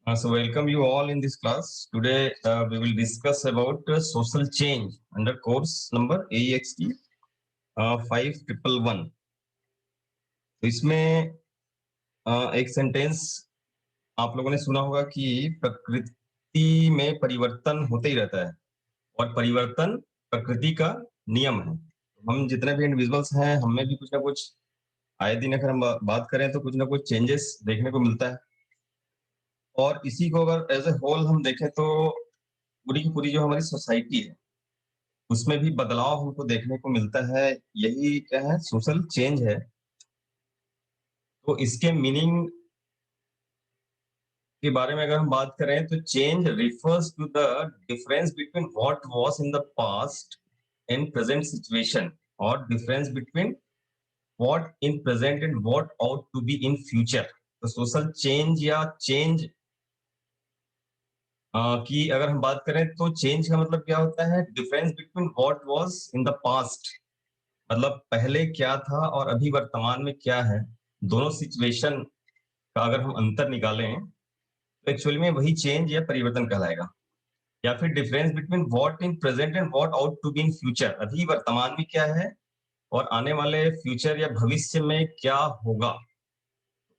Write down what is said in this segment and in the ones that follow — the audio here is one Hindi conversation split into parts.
So welcome you all in this class. Today we will discuss about social change under course number AEXT 5111. तो इसमें एक सेंटेंस आप लोगों ने सुना होगा कि प्रकृति में परिवर्तन होते ही रहता है और परिवर्तन प्रकृति का नियम है। हम जितने भी इंडिविजुअल्स हैं हमें भी कुछ ना कुछ आए दिन अगर हम बात करें तो कुछ ना कुछ चेंजेस देखने को मिलता है और इसी को अगर एज ए होल हम देखें तो पूरी की पूरी जो हमारी सोसाइटी है उसमें भी बदलाव हमको देखने को मिलता है। यही क्या है, सोशल चेंज है। तो इसके मीनिंग के बारे में अगर हम बात करें तो change refers to the difference between what was in the past and present situation और difference between what in present and what ought to be in future. तो सोशल चेंज या चेंज की अगर हम बात करें तो चेंज का मतलब क्या होता है, difference between what was in the past, मतलब पहले क्या था और अभी वर्तमान में क्या है, दोनों सिचुएशन का अगर हम अंतर निकालें तो एक्चुअली में वही चेंज या परिवर्तन कहलाएगा। या फिर difference between what in present and what ought to be in future, अभी वर्तमान में क्या है और आने वाले फ्यूचर या भविष्य में क्या होगा,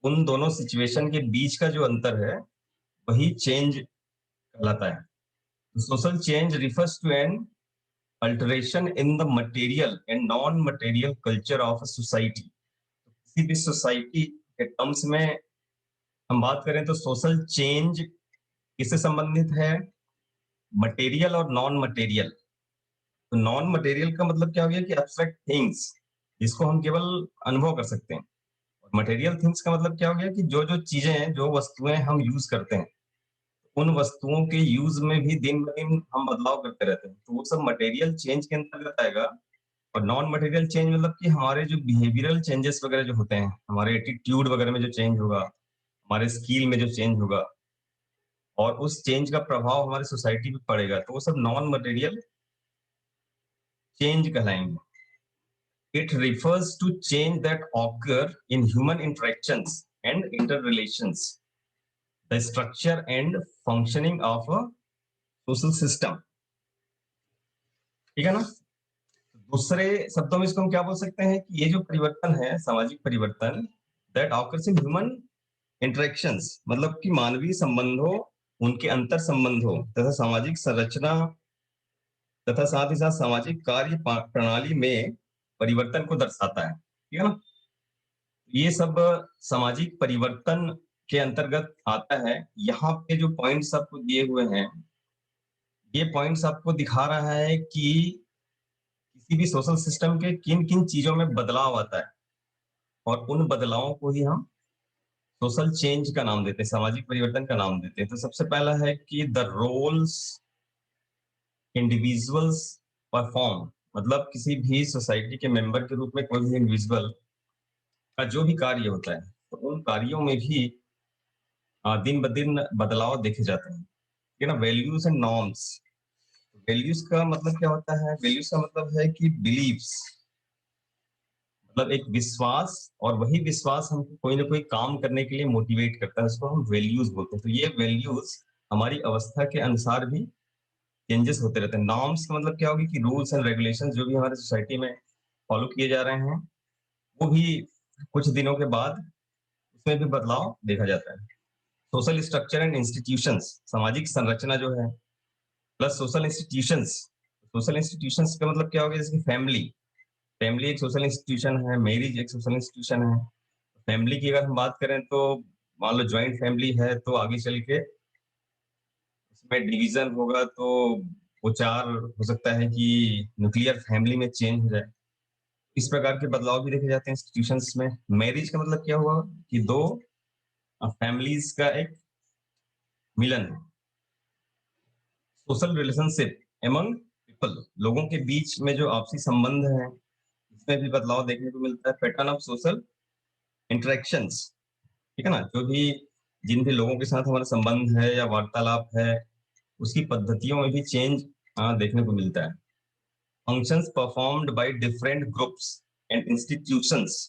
उन दोनों सिचुएशन के बीच का जो अंतर है वही चेंज कहलाता है। Social change refers to an alteration in the material and non material culture of a society. किसी भी सोसाइटी के टर्म्स में हम बात करें तो सोशल चेंज किससे संबंधित है, मटेरियल और नॉन मटेरियल। तो नॉन मटेरियल का मतलब क्या हो गया कि एब्स्ट्रैक्ट थिंग्स, जिसको हम केवल अनुभव कर सकते हैं। और मटेरियल थिंग्स का मतलब क्या हो गया कि जो जो चीजें हैं, जो वस्तुएं हम यूज करते हैं, उन वस्तुओं के यूज में भी दिन ब दिन हम बदलाव करते रहते हैं, तो वो सब मटेरियल चेंज के अंतर्गत आएगा। और नॉन मटेरियल चेंज मतलब कि हमारे जो बिहेवियरल चेंजेस वगैरह जो होते हैं, हमारे एटीट्यूड वगैरह में जो चेंज होगा, हमारे स्किल में जो चेंज होगा और उस चेंज का प्रभाव हमारी सोसाइटी पे पड़ेगा, तो वो सब नॉन मटेरियल चेंज कहलाएंगे। It refers to change that occur in human interactions and interrelations, the structure and functioning of a social system. ठीक है ना। दूसरे शब्दों में इसको हम क्या बोल सकते हैं कि ये जो परिवर्तन है, सामाजिक परिवर्तन, that occurs in human interactions, मतलब कि मानवीय संबंधों, उनके अंतर संबंधों तथा सामाजिक संरचना तथा साथ ही साथ सामाजिक कार्य प्रणाली में परिवर्तन को दर्शाता है। ठीक है ना। ये सब सामाजिक परिवर्तन के अंतर्गत आता है। यहाँ पे जो पॉइंट्स आपको दिए हुए हैं, ये पॉइंट्स आपको दिखा रहा है कि किसी भी सोशल सिस्टम के किन किन चीजों में बदलाव आता है और उन बदलावों को ही हम सोशल चेंज का नाम देते हैं, सामाजिक परिवर्तन का नाम देते हैं। तो सबसे पहला है कि द रोल्स इंडिविजुअल्स परफॉर्म, मतलब किसी भी सोसाइटी के मेंबर के रूप में कोई भी इंडिविजुअल का जो भी कार्य होता है, तो उन कार्यों में भी दिन ब दिन बदलाव देखे जाते हैं। ठीक है ना। वैल्यूज एंड नॉर्म्स, वैल्यूज का मतलब क्या होता है, वैल्यूज का मतलब है कि बिलीव्स, मतलब एक विश्वास, और वही विश्वास हमको कोई ना कोई काम करने के लिए मोटिवेट करता है, उसको हम वैल्यूज बोलते हैं। तो ये वैल्यूज हमारी अवस्था के अनुसार भी चेंजेस होते रहते हैं। नॉर्म्स का मतलब क्या होगी कि रूल्स एंड रेगुलेशंस जो भी हमारे सोसाइटी में फॉलो किए जा रहे हैं, वो भी कुछ दिनों के बाद उसमें भी बदलाव देखा जाता है। सोशल स्ट्रक्चर एंड इंस्टीट्यूशंस, सामाजिक संरचना जो है, plus social institutions. Social institutions का मतलब क्या होगा, जैसे कि फैमिली, फैमिली एक सोशल इंस्टीट्यूशन है, मैरिज एक सोशल इंस्टीट्यूशन है। फैमिली की अगर हम बात करें तो मान लो ज्वाइंट फैमिली है, तो आगे चल के उसमें डिवीजन होगा, तो वो चार हो सकता है कि न्यूक्लियर फैमिली में चेंज हो जाए। इस प्रकार के बदलाव भी देखे जाते हैं इंस्टीट्यूशंस में। मैरिज का मतलब क्या हुआ कि दो फैमिलीज का एक मिलन है। सोशल रिलेशनशिप एमंग पीपल, लोगों के बीच में जो आपसी संबंध है, इसमें भी बदलाव देखने को मिलता है। पैटर्न ऑफ सोशल इंटरेक्शंस, ठीक है ना, जो भी जिन भी लोगों के साथ हमारा संबंध है या वार्तालाप है, उसकी पद्धतियों में भी चेंज देखने को मिलता है। Functions performed by different groups and institutions,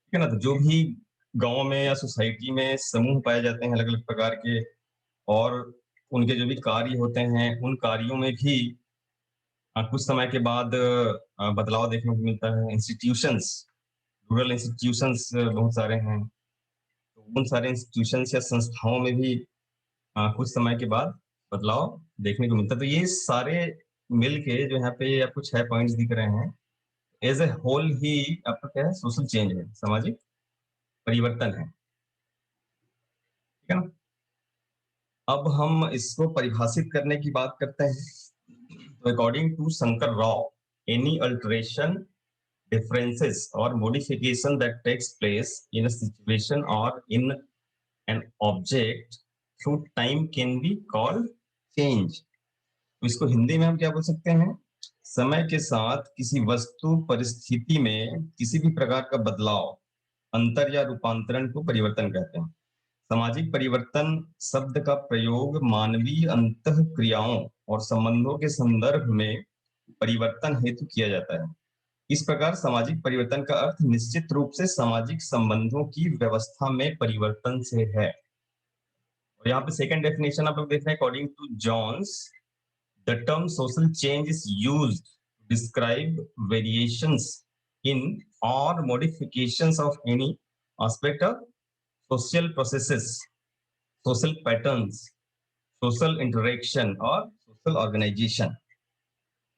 ठीक है ना। तो जो भी गाँव में या सोसाइटी में समूह पाए जाते हैं अलग-अलग प्रकार के, और उनके जो भी कार्य होते हैं, उन कार्यों में भी कुछ समय के बाद बदलाव देखने को मिलता है। इंस्टीट्यूशंस, रूरल इंस्टीट्यूशंस बहुत सारे हैं। तो उन सारे इंस्टीट्यूशंस या संस्थाओं में भी कुछ समय के बाद बदलाव देखने को मिलता है। तो ये सारे मिल के जो यहाँ पे आपको 6 पॉइंट्स दिख रहे हैं, एज़ अ होल ही आपका क्या है, सोशल चेंज है, सामाजिक परिवर्तन है। ठीक है ना? अब हम इसको परिभाषित करने की बात करते हैं। तो according to Shankar Rao, any alteration, differences or modification that takes place in a situation or in an object through time can be called change। तो इसको हिंदी में हम क्या बोल सकते हैं? समय के साथ किसी वस्तु परिस्थिति में किसी भी प्रकार का बदलाव, अंतर या रूपांतरण को परिवर्तन कहते हैं। सामाजिक परिवर्तन शब्द का प्रयोग मानवीय अंतः क्रियाओं और संबंधों के संदर्भ में परिवर्तन हेतु किया जाता है। इस प्रकार सामाजिक परिवर्तन का अर्थ निश्चित रूप से सामाजिक संबंधों की व्यवस्था में परिवर्तन से है। और यहाँ पे सेकंड डेफिनेशन आप लोग देख रहे हैं, according to Jones, the term social change is used to describe variations in और modifications of any aspect of social processes, social patterns, social interaction और सोशल ऑर्गेनाइजेशन।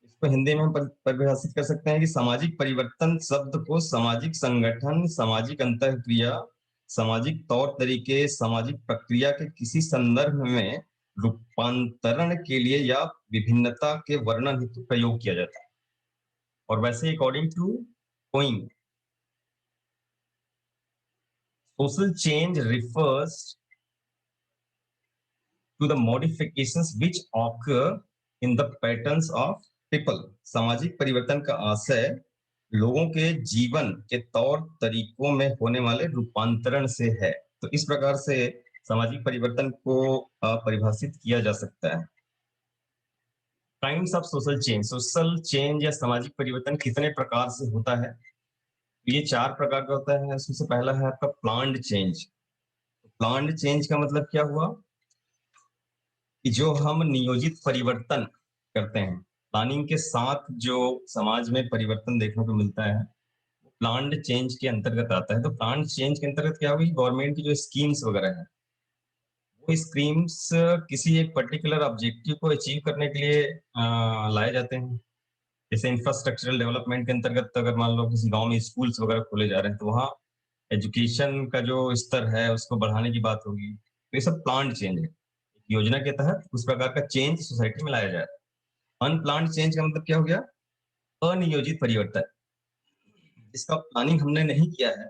इसको हिंदी में हम परिभाषित कर सकते हैं कि सामाजिक परिवर्तन शब्द को सामाजिक संगठन, सामाजिक अंतःक्रिया, सामाजिक तौर तरीके, सामाजिक प्रक्रिया के किसी संदर्भ में रूपांतरण के लिए या विभिन्नता के वर्णन हेतु प्रयोग किया जाता है। और वैसे according to Koenig, social change refers to the modifications which occur in the patterns of people। सामाजिक परिवर्तन का आशय लोगों के जीवन के तौर तरीकों में होने वाले रूपांतरण से है। तो इस प्रकार से सामाजिक परिवर्तन को परिभाषित किया जा सकता है। काइंड्स ऑफ सोशल चेंज या सामाजिक परिवर्तन कितने प्रकार से होता है? ये 4 प्रकार का होता है। सबसे पहला है आपका प्लान्ड चेंज। प्लान्ड चेंज का मतलब क्या हुआ कि जो हम नियोजित परिवर्तन करते हैं, प्लानिंग के साथ जो समाज में परिवर्तन देखने को मिलता है, वो प्लान्ड चेंज के अंतर्गत आता है। तो प्लान्ड चेंज के अंतर्गत क्या होगी, गवर्नमेंट की जो स्कीम्स वगैरह है, वो स्कीम्स किसी एक पर्टिकुलर ऑब्जेक्टिव को अचीव करने के लिए लाए जाते हैं। जैसे इंफ्रास्ट्रक्चरल डेवलपमेंट के अंतर्गत अगर मान लो किसी गांव में स्कूल्स वगैरह खोले जा रहे हैं, तो वहाँ एजुकेशन का जो स्तर है उसको बढ़ाने की बात होगी। तो ये सब प्लान्ड चेंज है। योजना के तहत उस प्रकार का चेंज सोसाइटी में लाया जाए। अनप्लान्ड चेंज का मतलब क्या हो गया? अनियोजित परिवर्तन, इसका प्लानिंग हमने नहीं किया है,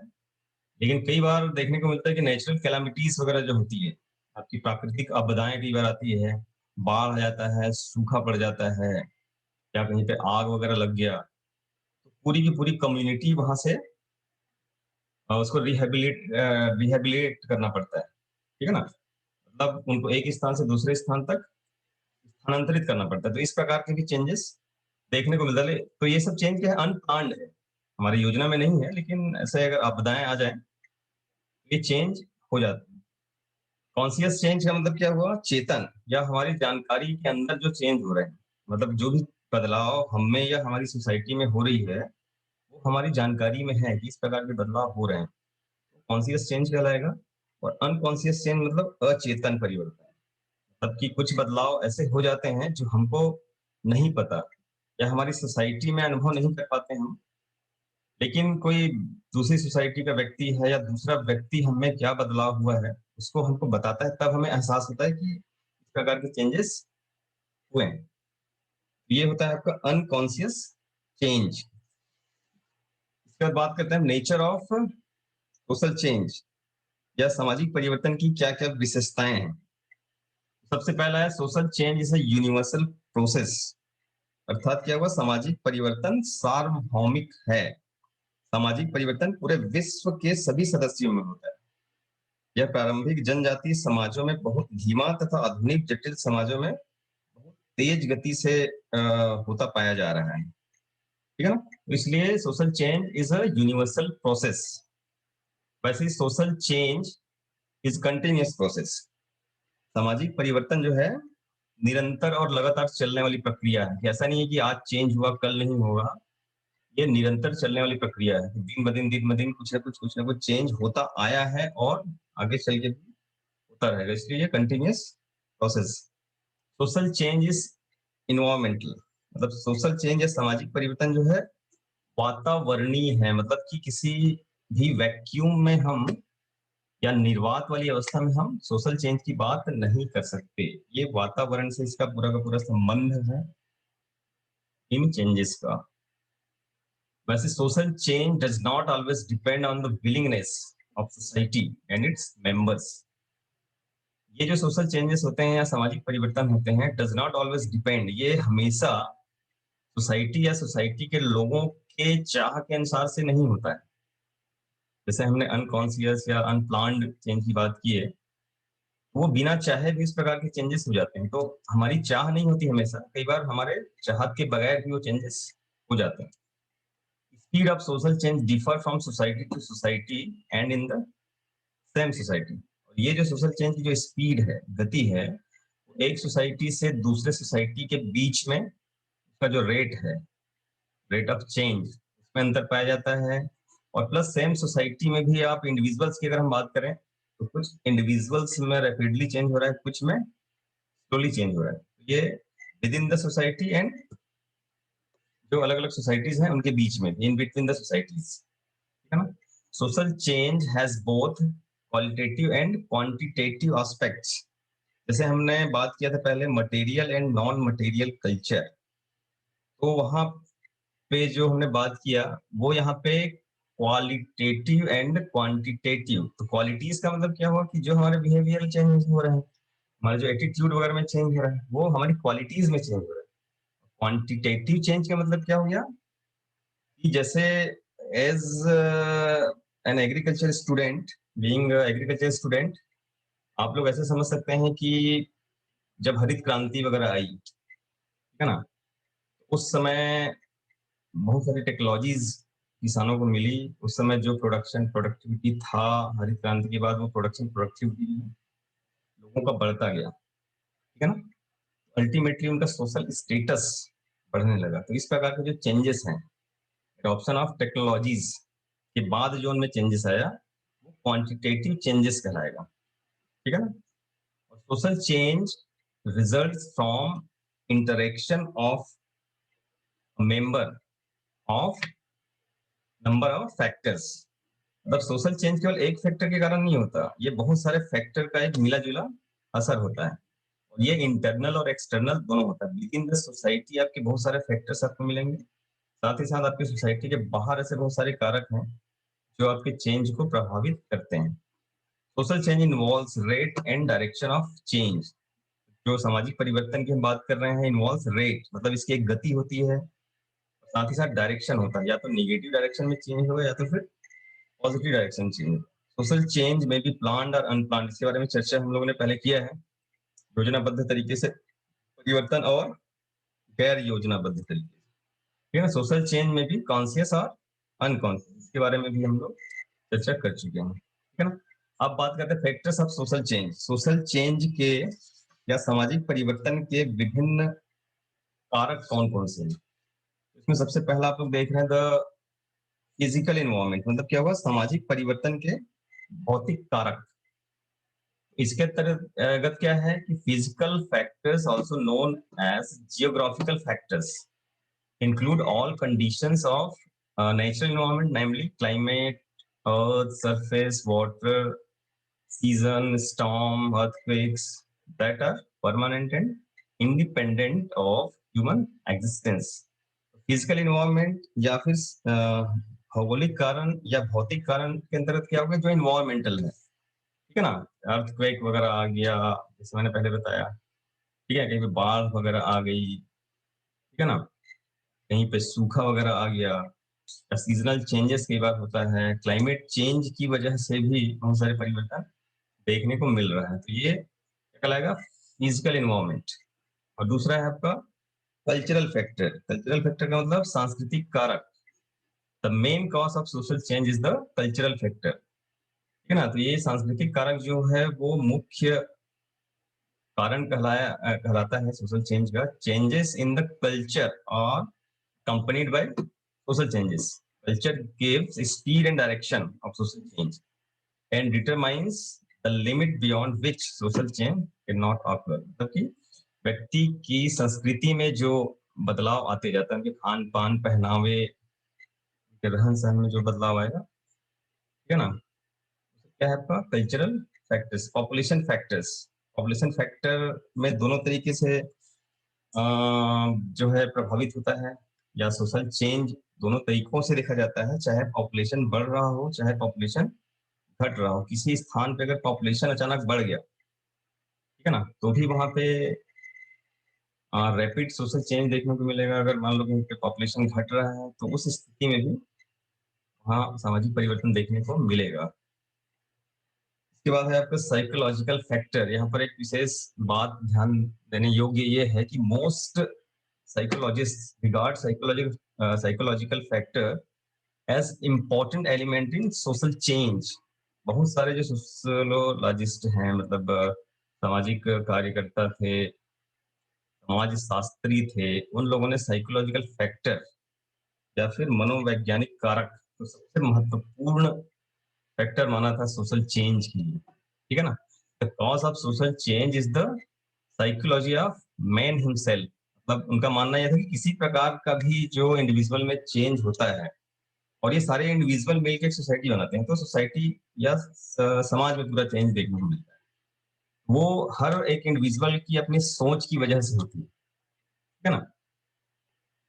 लेकिन कई बार देखने को मिलता है कि नेचुरल कैलामिटीज वगैरह जो होती है, आपकी प्राकृतिक आपदाएं कई बार आती है, बाढ़ आ जाता है, सूखा पड़ जाता है, या कहीं पे आग वगैरह लग गया, तो पूरी की पूरी कम्युनिटी वहां से उसको रिहेबिलिट करना पड़ता है। ठीक है ना? मतलब उनको एक स्थान से दूसरे स्थान तक स्थानांतरित करना पड़ता है। तो इस प्रकार के भी चेंजेस देखने को मिलता है। तो ये सब चेंज क्या है, अनप्लान्ड है, हमारी योजना में नहीं है, लेकिन ऐसे अगर आपदाएं आ जाए तो ये चेंज हो जाता है। कॉन्शियस चेंज का मतलब क्या हुआ? चेतन या हमारी जानकारी के अंदर जो चेंज हो रहे हैं, मतलब जो भी बदलाव हमें या हमारी सोसाइटी में हो रही है, वो हमारी जानकारी में है कि इस प्रकार के बदलाव हो रहे हैं, कॉन्शियस चेंज कहलाएगा। और अनकॉन्शियस चेंज मतलब अचेतन परिवर्तन, मतलब कि कुछ बदलाव ऐसे हो जाते हैं जो हमको नहीं पता या हमारी सोसाइटी में अनुभव नहीं कर पाते हम, लेकिन कोई दूसरी सोसाइटी का व्यक्ति है या दूसरा व्यक्ति हमें क्या बदलाव हुआ है उसको हमको बताता है, तब हमें एहसास होता है कि इस प्रकार के चेंजेस हुए हैं। ये होता है आपका अनकॉन्शियस चेंज। इसके बाद बात करते हैं नेचर ऑफ सोशल चेंज या सामाजिक परिवर्तन की क्या क्या विशेषताएं हैं। सबसे पहला है social change is a universal process, अर्थात क्या हुआ, सामाजिक परिवर्तन सार्वभौमिक है। सामाजिक परिवर्तन पूरे विश्व के सभी सदस्यों में होता है। यह प्रारंभिक जनजातीय समाजों में बहुत धीमा तथा आधुनिक जटिल समाजों में बहुत तेज गति से होता पाया जा रहा है। ठीक है ना? तो इसलिए social change is a universal process. वैसे ही social change is continuous process. सामाजिक परिवर्तन जो है निरंतर और लगातार चलने वाली प्रक्रिया है। ऐसा नहीं है कि आज चेंज हुआ कल नहीं होगा, ये निरंतर चलने वाली प्रक्रिया है। दिन ब दिन कुछ ना कुछ चेंज होता आया है और आगे चल के भी होता रहेगा, इसलिए ये continuous process. Social change is environmental, मतलब सोशल चेंज या सामाजिक परिवर्तन जो है वातावरणीय है, मतलब कि किसी भी वैक्यूम में हम या निर्वात वाली अवस्था में हम सोशल चेंज की बात नहीं कर सकते। ये वातावरण से इसका पूरा का पूरा संबंध है इन चेंजेस का। वैसे social change does not always depend on the willingness of society and its members. ये जो सोशल चेंजेस होते हैं या सामाजिक परिवर्तन होते हैं डज नॉट ऑलवेज डिपेंड, ये हमेशा सोसाइटी या सोसाइटी के लोगों के चाह के अनुसार से नहीं होता है। जैसे हमने अनकॉन्शियस या अनप्लान्ड चेंज की बात की है, वो बिना चाहे भी इस प्रकार के चेंजेस हो जाते हैं। तो हमारी चाह नहीं होती हमेशा, कई बार हमारे चाहत के बगैर भी वो चेंजेस हो जाते हैं। Speed of social change differ from society to society and in the same society. और ये जो सोशल चेंज की जो स्पीड है, गति है, एक सोसाइटी से दूसरे सोसाइटी के बीच में उसका जो रेट है, रेट ऑफ चेंज, उसमें अंतर पाया जाता है। और प्लस सेम सोसाइटी में भी आप इंडिविजुअल्स की अगर हम बात करें तो कुछ इंडिविजुअल्स में रैपिडली चेंज हो रहा है, कुछ में स्लोली चेंज हो रहा है। ये with in the society and जो अलग अलग सोसाइटीज हैं उनके बीच में, इन बिटवीन द सोसाइटीज, ठीक है ना। Social change has both qualitative and quantitative aspects. जैसे हमने बात किया था पहले material and non material culture, तो वहां पे जो हमने बात किया वो यहाँ पे क्वालिटेटिव एंड क्वांटिटेटिव। तो क्वालिटीज का मतलब क्या हुआ कि जो हमारे बिहेवियर चेंज हो रहे हैं, हमारा जो एटीट्यूड वगैरह में चेंज हो रहा है, वो हमारी क्वालिटीज में चेंज हो रहा है। क्वांटिटेटिव चेंज का मतलब क्या हो गया कि जैसे as an agriculture student, being agriculture student, आप लोग ऐसे समझ सकते हैं कि जब हरित क्रांति वगैरह आई, ठीक है ना, उस समय बहुत सारी टेक्नोलॉजीज किसानों को मिली। उस समय जो प्रोडक्टिविटी था, हरित क्रांति के बाद वो प्रोडक्टिविटी लोगों का बढ़ता गया, ठीक है ना। अल्टीमेटली उनका सोशल स्टेटस बढ़ने लगा। तो इस प्रकार के जो चेंजेस हैं, ऑप्शन ऑफ टेक्नोलॉजीज के बाद जो उनमें चेंजेस आया वो क्वांटिटेटिव चेंजेस कहलाएगा, ठीक है ना। और social change results from interaction of member of number of factors. मतलब सोशल चेंज केवल एक फैक्टर के कारण नहीं होता, ये बहुत सारे फैक्टर का एक मिला जुला असर होता है। और ये इंटरनल और एक्सटर्नल दोनों होता है। विद इन द सोसाइटी आपके बहुत सारे फैक्टर्स आपको मिलेंगे, साथ ही साथ आपकी सोसाइटी के बाहर ऐसे बहुत सारे कारक हैं जो आपके चेंज को प्रभावित करते हैं। Social change involves rate and direction of change. जो सामाजिक परिवर्तन की हम बात कर रहे हैं इन्वॉल्व्स रेट, मतलब इसकी एक गति होती है, साथ ही साथ डायरेक्शन होता है, या तो निगेटिव डायरेक्शन में चेंज होगा या तो फिर पॉजिटिव डायरेक्शन चेंज होगा। सोशल चेंज में भी प्लान्ड और अनप्लान्ड, इसके बारे में चर्चा हम लोगों ने पहले किया है। योजनाबद्ध तरीके से परिवर्तन और गैर योजनाबद्ध तरीके से, ठीक है ना। सोशल चेंज में भी कॉन्शियस और अनकॉन्शियस, इसके बारे में भी हम लोग चर्चा कर चुके हैं, ठीक है ना। अब बात करते हैं factors of social change. Social change के या सामाजिक परिवर्तन के विभिन्न कारक कौन कौन से हैं। इसमें सबसे पहला आप लोग देख रहे हैं द फिजिकल इन्वायरमेंट, मतलब क्या होगा सामाजिक परिवर्तन के भौतिक कारक। इसके अंतर्गत क्या है कि physical factors also known as geographical factors include all conditions of natural environment, namely climate, earth, surface, water, season, storm, earthquakes that are permanent and independent of human existence. Physical environment या फिर भौगोलिक कारण या भौतिक कारण के अंतर्गत क्या होगा, जो इन्वायरमेंटल है, ठीक है ना। अर्थक्वेक वगैरह आ गया, जैसे मैंने पहले बताया, ठीक है, कहीं पे बाढ़ वगैरह आ गई, ठीक है ना, कहीं पे सूखा वगैरह आ गया। सीजनल चेंजेस कई बार होता है, क्लाइमेट चेंज की वजह से भी बहुत सारे परिवर्तन देखने को मिल रहा है। तो ये क्या कहलाएगा, फिजिकल इन्वायरमेंट। और दूसरा है आपका कल्चरल फैक्टर। कल्चरल फैक्टर का मतलब सांस्कृतिक कारक। The main cause of social change is the cultural factor. है ना? तो ये सांस्कृतिक कारक जो है वो मुख्य कारण कहलाता है सोशल चेंज का। चेंजेस इन द कल्चर और accompanied by social changes. Culture gives speed and direction of social change and determines the limit beyond which social change cannot occur. मतलब कि व्यक्ति की संस्कृति में जो बदलाव आते जाता है, उनके खान-पान, पहनावे, उनके रहन-सहन में जो बदलाव आएगा, ठीक है ना? क्या है आपका cultural factors, population factors. Population factor में दोनों तरीके से अ, जो है प्रभावित होता है या सोशल चेंज दोनों तरीकों से देखा जाता है, चाहे पॉपुलेशन बढ़ रहा हो, चाहे पॉपुलेशन घट रहा हो। किसी स्थान पे अगर पॉपुलेशन अचानक बढ़ गया, ठीक है ना? तो भी वहाँ पे रैपिड सोशल चेंज देखने को मिलेगा। अगर मान लो कहीं पे पॉपुलेशन घट रहा है, तो उस स्थिति में भी वहाँ सामाजिक परिवर्तन देखने को मिलेगा। इसके बाद है आपका साइकोलॉजिकल फैक्टर। यहाँ पर एक विशेष बात ध्यान देने योग्य ये है कि most psychologists regard psychological factor as important element in social change। बहुत सारे जो सोशियोलॉजिस्ट हैं, मतलब सामाजिक कार्यकर्ता थे, समाज शास्त्री थे, उन लोगों ने साइकोलॉजिकल फैक्टर या फिर मनोवैज्ञानिक कारक को सबसे महत्वपूर्ण फैक्टर माना था सोशल चेंज के लिए, ठीक है ना? The cause of social change is the psychology of man himself. मतलब उनका मानना यह था कि किसी प्रकार का भी जो इंडिविजुअल में चेंज होता है और ये सारे इंडिविजुअल मिलकर एक सोसाइटी बनाते हैं, तो सोसाइटी या समाज में पूरा चेंज देखने को मिलता है। वो हर एक इंडिविजुअल की अपनी सोच की वजह से होती है ना?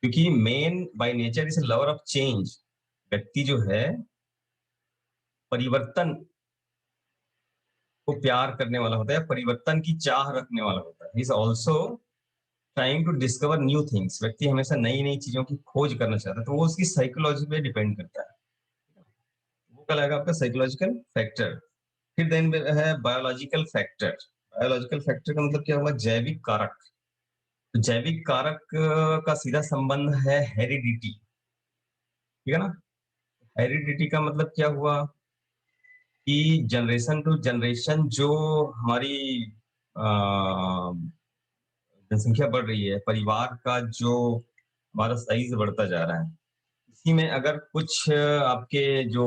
क्योंकि main by nature is lover of change. व्यक्ति जो है परिवर्तन को प्यार करने वाला होता है, परिवर्तन की चाह रखने वाला होता है। Is also trying to discover new things. व्यक्ति हमेशा नई नई चीजों की खोज करना चाहता है, तो वो उसकी साइकोलॉजी पे डिपेंड करता है। वो कहलाएगा आपका साइकोलॉजिकल फैक्टर। फिर देन है बायोलॉजिकल फैक्टर। बायोलॉजिकल फैक्टर का मतलब क्या हुआ? जैविक कारक। तो जैविक कारक का सीधा संबंध है हेरिडिटी, ठीक है ना? हेरिडिटी का मतलब क्या हुआ कि जनरेशन टू जनरेशन जो हमारी जनसंख्या बढ़ रही है, परिवार का जो हमारा साइज बढ़ता जा रहा है, इसी में अगर कुछ आपके जो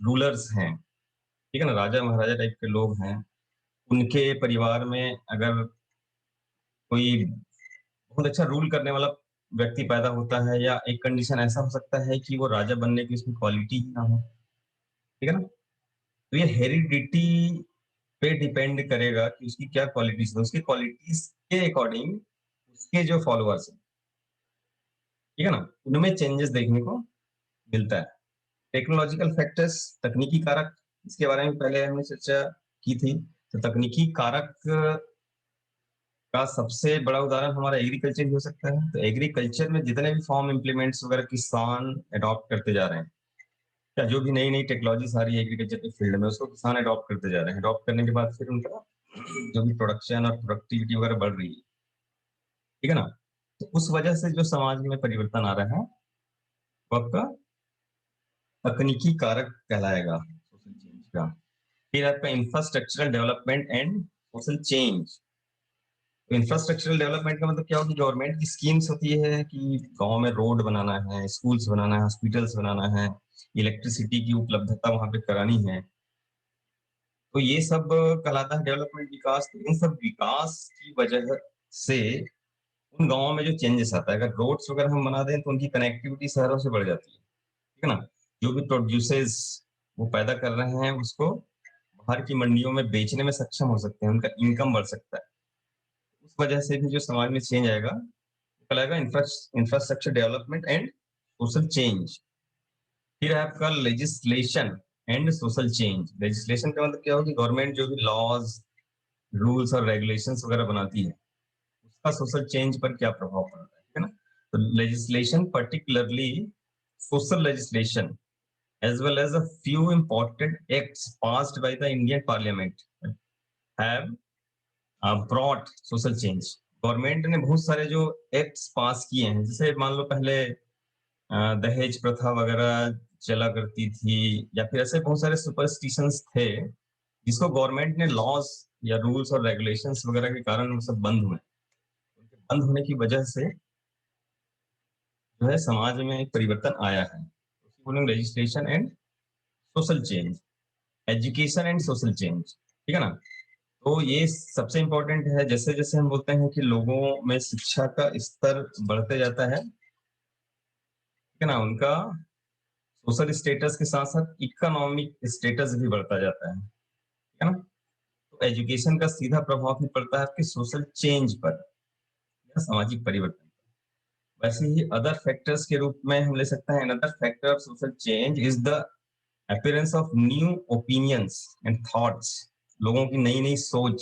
रूलर्स हैं, ठीक है ना, राजा महाराजा टाइप के लोग हैं, उनके परिवार में अगर कोई बहुत अच्छा रूल करने वाला व्यक्ति पैदा होता है, या एक कंडीशन ऐसा हो सकता है कि वो राजा बनने की उसमें क्वालिटी ही ना हो, ठीक है ना? तो ये हेरिडिटी पे डिपेंड करेगा कि उसकी क्या क्वालिटीज है। उसकी क्वालिटीज के अकॉर्डिंग उसके जो फॉलोअर्स हैं, ठीक है ना, उनमें चेंजेस देखने को मिलता है। टेक्नोलॉजिकल फैक्टर्स, तकनीकी कारक, इसके बारे में पहले हमने चर्चा की थी। तो तकनीकी कारक का सबसे बड़ा उदाहरण हमारा एग्रीकल्चर ही हो सकता है। तो एग्रीकल्चर में जितने भी फॉर्म इम्प्लीमेंट्स वगैरह किसान अडॉप्ट करते जा रहे हैं, या जो भी नई नई टेक्नोलॉजीज आ रही है एग्रीकल्चर के फील्ड में, उसको किसान अडॉप्ट करते जा रहे हैं। अडॉप्ट करने के बाद फिर उनका जो भी प्रोडक्शन और प्रोडक्टिविटी वगैरह बढ़ रही है, ठीक है ना? तो उस वजह से जो समाज में परिवर्तन आ रहा है वो आपका तकनीकी कारक कहलाएगा सोशल चेंज का। फिर आपका infrastructural development and social change. Infrastructural development का मतलब क्या होगी? गवर्नमेंट की स्कीम्स होती है कि गांव में रोड बनाना है, स्कूल्स बनाना है, हॉस्पिटल्स बनाना है, इलेक्ट्रिसिटी की उपलब्धता वहां पे करानी है। तो ये सब कहलाता है डेवलपमेंट, विकास। तो इन सब विकास की वजह से उन गांवों में जो चेंजेस आता है, अगर रोड्स वगैरह हम बना दें तो उनकी कनेक्टिविटी शहरों से बढ़ जाती है, ठीक है ना? जो भी प्रोड्यूसेस वो पैदा कर रहे हैं उसको बाहर की मंडियों में बेचने में सक्षम हो सकते हैं, उनका इनकम बढ़ सकता है। उस वजह से भी जो समाज में चेंज आएगा वो कहलाएगा infrastructure development and social change. फिर है आपका legislation and social change. Legislation का मतलब क्या होगा? गवर्नमेंट जो भी लॉज, रूल्स और रेगुलेशंस वगैरह बनाती है, उसका सोशल चेंज पर क्या प्रभाव पड़ रहा है, ठीक है ना? तो legislation, particularly social legislation, as well as a few important acts passed by the Indian Parliament have brought social change। Government ने बहुत सारे जो एक्ट्स पास किए हैं, जैसे मान लो पहले दहेज प्रथा वगैरह चला करती थी, या फिर ऐसे बहुत सारे सुपरस्टिशंस थे जिसको गवर्नमेंट ने लॉज या रूल्स और रेगुलेशंस वगैरह के कारण वो सब बंद हुए। उनके बंद होने की वजह से जो है समाज में एक परिवर्तन आया है। Legislation and social change, education and social change, ठीक है ना? तो ये सबसे इम्पोर्टेंट है। जैसे जैसे हम बोलते हैं कि लोगों में शिक्षा का स्तर बढ़ते जाता है, ठीक है ना, उनका सोशल स्टेटस के साथ साथ इकोनॉमिक स्टेटस भी बढ़ता जाता है ना? तो एजुकेशन का सीधा प्रभाव भी पड़ता है आपके सोशल चेंज पर या सामाजिक परिवर्तन। वैसे ही अदर फैक्टर्स के रूप में हम ले सकते हैं, another factor of social change is the appearance of new opinions and thoughts. लोगों की नई नई सोच,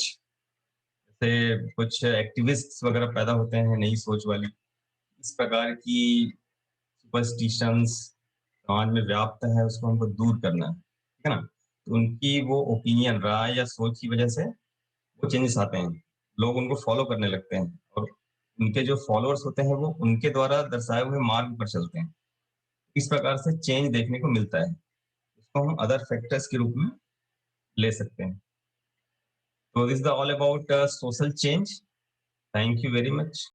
जैसे कुछ एक्टिविस्ट्स वगैरह पैदा होते हैं नई सोच वाली। इस प्रकार की सुपरस्टिशंस समाज में व्याप्त है, उसको हमको दूर करना है, ठीक है ना? तो उनकी वो ओपिनियन, राय या सोच की वजह से वो चेंजेस आते हैं, लोग उनको फॉलो करने लगते हैं और उनके जो फॉलोअर्स होते हैं वो उनके द्वारा दर्शाए हुए मार्ग पर चलते हैं। इस प्रकार से चेंज देखने को मिलता है, इसको हम अदर फैक्टर्स के रूप में ले सकते हैं। तो this is all about social change. Thank you very much.